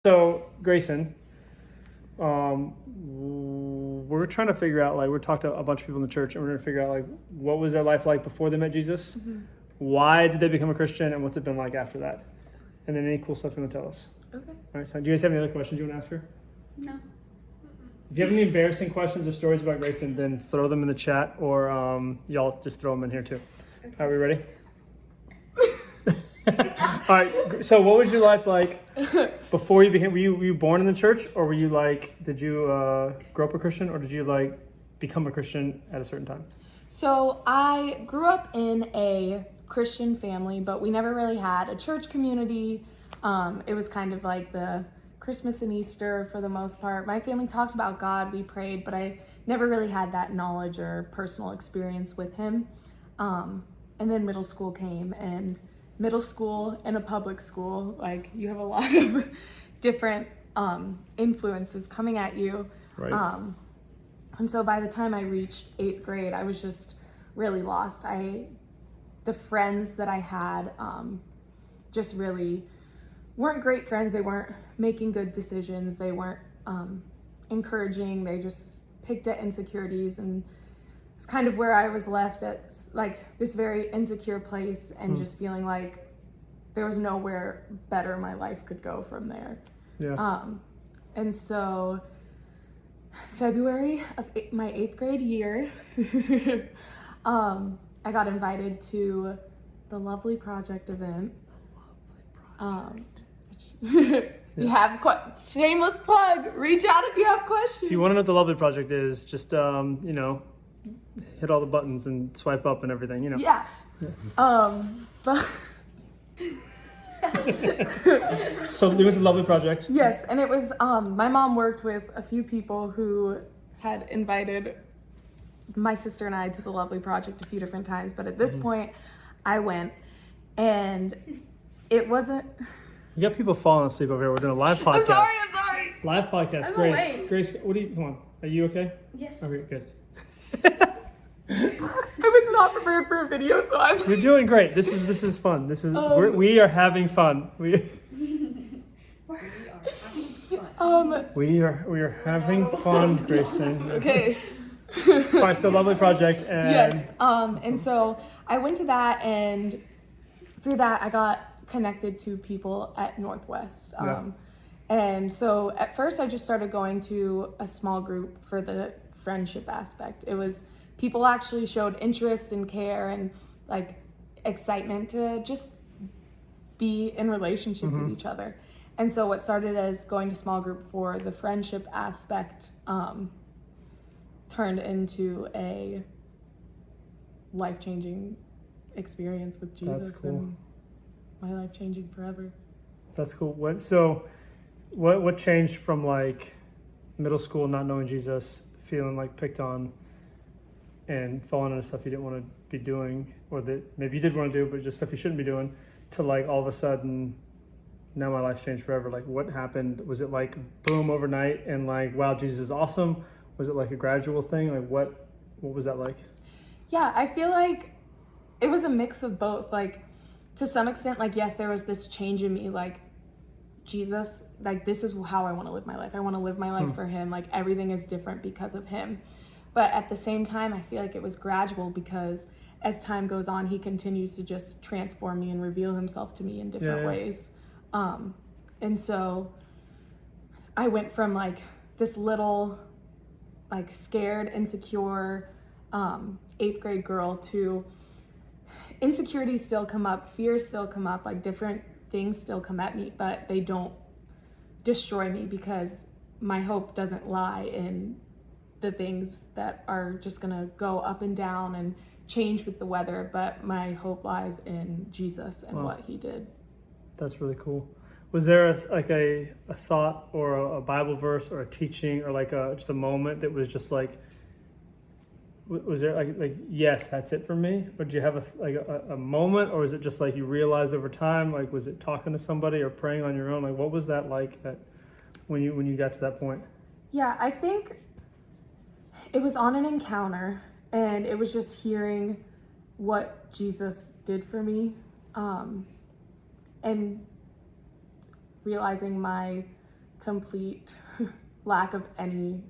So, Grayson, we're trying to figure out, like, we're talking to a bunch of people in the church, and we're going to figure out, like, what was their life like before they met Jesus? Mm-hmm. Why did they become a Christian, and what's it been like after that? And then any cool stuff you want to tell us. Okay. All right, so do you guys have any other questions you want to ask her? No. If you have any embarrassing questions or stories about Grayson, then throw them in the chat, or y'all just throw them in here too. Okay. Are we ready? All right, so what was your life like before you became, were you born in the church, or were you like, did you grow up a Christian, or did you like become a Christian at a certain time? So I grew up in a Christian family, but we never really had a church community. It was kind of like the Christmas and Easter for the most part. My family talked about God, we prayed, but I never really had that knowledge or personal experience with him. And then middle school came, and middle school and a public school, like, you have a lot of different influences coming at you. Right. And so by the time I reached 8th grade, I was just really lost. The friends that I had just really weren't great friends. They weren't making good decisions. They weren't encouraging. They just picked at insecurities, and it's kind of where I was left at, like, this very insecure place, and just feeling like there was nowhere better my life could go from there. Yeah. And so February of my 8th grade year, I got invited to the 𝗦𝘂𝗍𝗶 event. You have shameless plug. Reach out if you have questions. If you want to know what the 𝗦𝘂𝗍𝗶 Project is, just hit all the buttons and swipe up and everything, Yeah. But so it was a lovely project. Yes, and it was my mom worked with a few people who had invited my sister and I to the 𝗦𝘂𝗍𝗶 Project a few different times, but at this point I went, and it wasn't. You got people falling asleep over here. We're doing a live podcast. I'm sorry. Live podcast. Grace, come on. Are you okay? Yes. Okay, good. I was not prepared for a video, so I'm. You're doing great. This is fun. We are having fun. We are having fun, Grayson. Okay. All right, so 𝗦𝘂𝗍𝗶 Project. And yes. And so I went to that, and through that I got connected to people at Northwest. And so at first I just started going to a small group for the friendship aspect. It was people actually showed interest and care and like excitement to just be in relationship with each other. And so what started as going to small group for the friendship aspect turned into a life-changing experience with Jesus. That's cool. And my life changing forever. That's cool. What changed from like middle school, not knowing Jesus, feeling like picked on, and falling into stuff you didn't want to be doing, or that maybe you did want to do, but just stuff you shouldn't be doing, to like all of a sudden, now my life's changed forever? Like, what happened? Was it like boom overnight and like, wow, Jesus is awesome? Was it like a gradual thing? Like, what was that like? Yeah, I feel like it was a mix of both. Like, to some extent, like, yes, there was this change in me, like, Jesus, like, this is how I want to live my life. I want to live my life for him. Like, everything is different because of him. But at the same time, I feel like it was gradual, because as time goes on, he continues to just transform me and reveal himself to me in different ways. And so I went from like this little, like, scared, insecure 8th grade girl to insecurities still come up, fears still come up, like different things still come at me, but they don't destroy me, because my hope doesn't lie in the things that are just gonna go up and down and change with the weather, but my hope lies in Jesus and what he did. That's really cool. Was there a thought or a Bible verse or a teaching or like just a moment that was just like, was there like yes, that's it for me? Or did you have a moment, or was it just like you realized over time? Like, was it talking to somebody or praying on your own? Like, what was that like when you got to that point? Yeah, I think it was on an encounter, and it was just hearing what Jesus did for me, and realizing my complete lack of any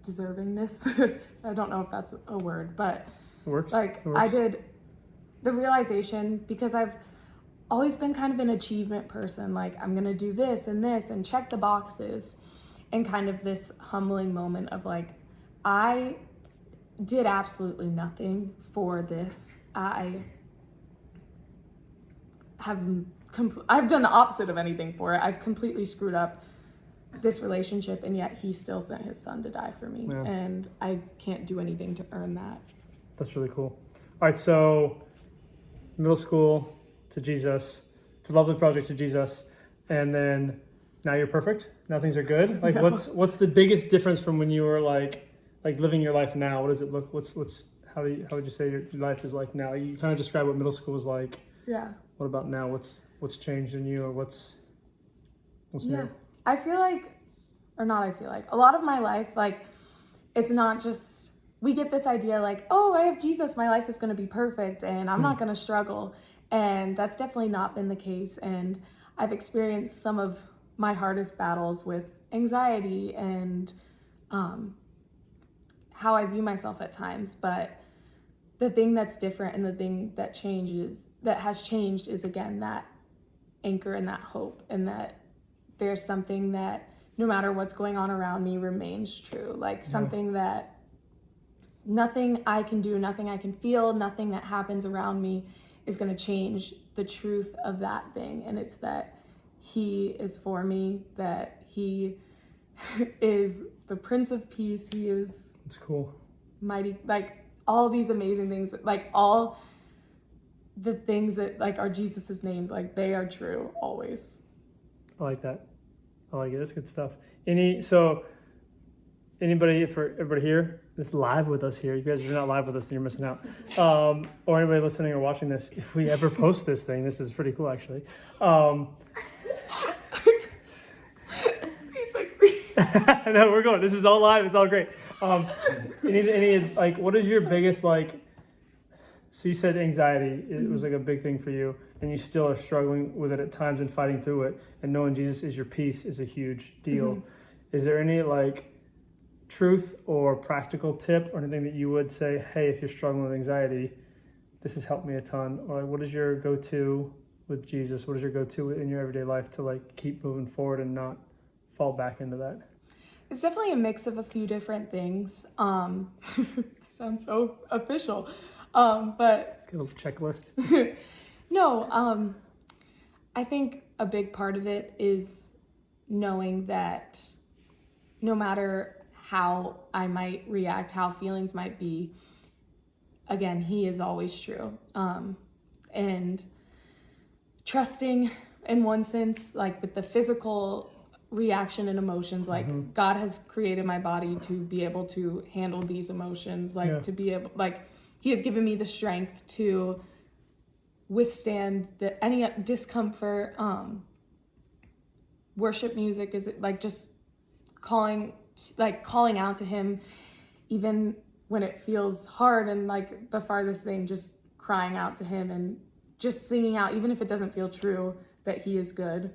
deservingness. I don't know if that's a word, but It works. like It works. I did the realization, because I've always been kind of an achievement person, like I'm gonna do this and check the boxes, and kind of this humbling moment of like, I did absolutely nothing for this. I've done the opposite of anything for it. I've completely screwed up this relationship, and yet he still sent his son to die for me. Yeah. And I can't do anything to earn that. That's really cool. All right, so middle school to Jesus, to Lovely Project to Jesus, and then now you're perfect. Now things are good. Like, No. what's the biggest difference from when you were like living your life now? What does it look? How would you say your life is like now? You kind of describe what middle school was like. Yeah. What about now? What's changed in you, or what's Yeah. new? I feel like, or not I feel like, a lot of my life, like, it's not just, we get this idea like, oh, I have Jesus, my life is going to be perfect and I'm not going to struggle. And that's definitely not been the case. And I've experienced some of my hardest battles with anxiety and how I view myself at times. But the thing that's different and the thing that has changed is, again, that anchor and that hope, and that there's something that no matter what's going on around me remains true. Like something that nothing I can do, nothing I can feel, nothing that happens around me is going to change the truth of that thing. And it's that he is for me, that he is the Prince of Peace. He is It's cool. mighty, like all these amazing things, that, like all the things that like are Jesus's names, like they are true always. I like that. I like it. That's good stuff. Anybody, for everybody here that's live with us here, you guys are not live with us, then you're missing out. Or anybody listening or watching this, if we ever post this thing, this is pretty cool actually. He's like, No, we're going. This is all live. It's all great. Any like, what is your biggest like? So you said anxiety. It was like a big thing for you, and you still are struggling with it at times and fighting through it. And knowing Jesus is your peace is a huge deal. Is there any like truth or practical tip or anything that you would say, hey, if you're struggling with anxiety, this has helped me a ton? Or like, what is your go-to with Jesus? What is your go-to in your everyday life to like keep moving forward and not fall back into that? it's definitely a mix of a few different things. I sound so official. But Let's get a little checklist. no, I think a big part of it is knowing that no matter how I might react, how feelings might be, again, he is always true. And trusting in one sense, like with the physical reaction and emotions, like God has created my body to be able to handle these emotions, like to be able, like he has given me the strength to withstand any discomfort. Worship music is like just calling out to him, even when it feels hard, and like the farthest thing, just crying out to him and just singing out, even if it doesn't feel true, that he is good.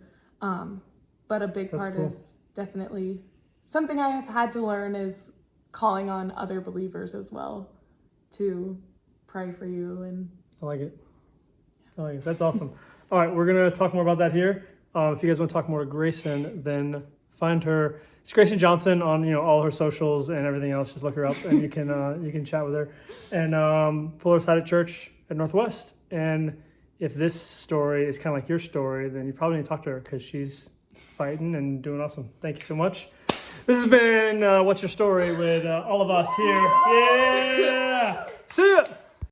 But a big part is definitely something I have had to learn is calling on other believers as well to pray for you. And I like it. That's awesome. All right, we're going to talk more about that here. If you guys want to talk more to Grayson, then find her. It's Grayson Johnson on all her socials and everything else. Just look her up and you can chat with her. And pull her aside at church at Northwest. And if this story is kind of like your story, then you probably need to talk to her because she's fighting and doing awesome. Thank you so much. This has been What's Your Story with all of us here. Yeah! See ya!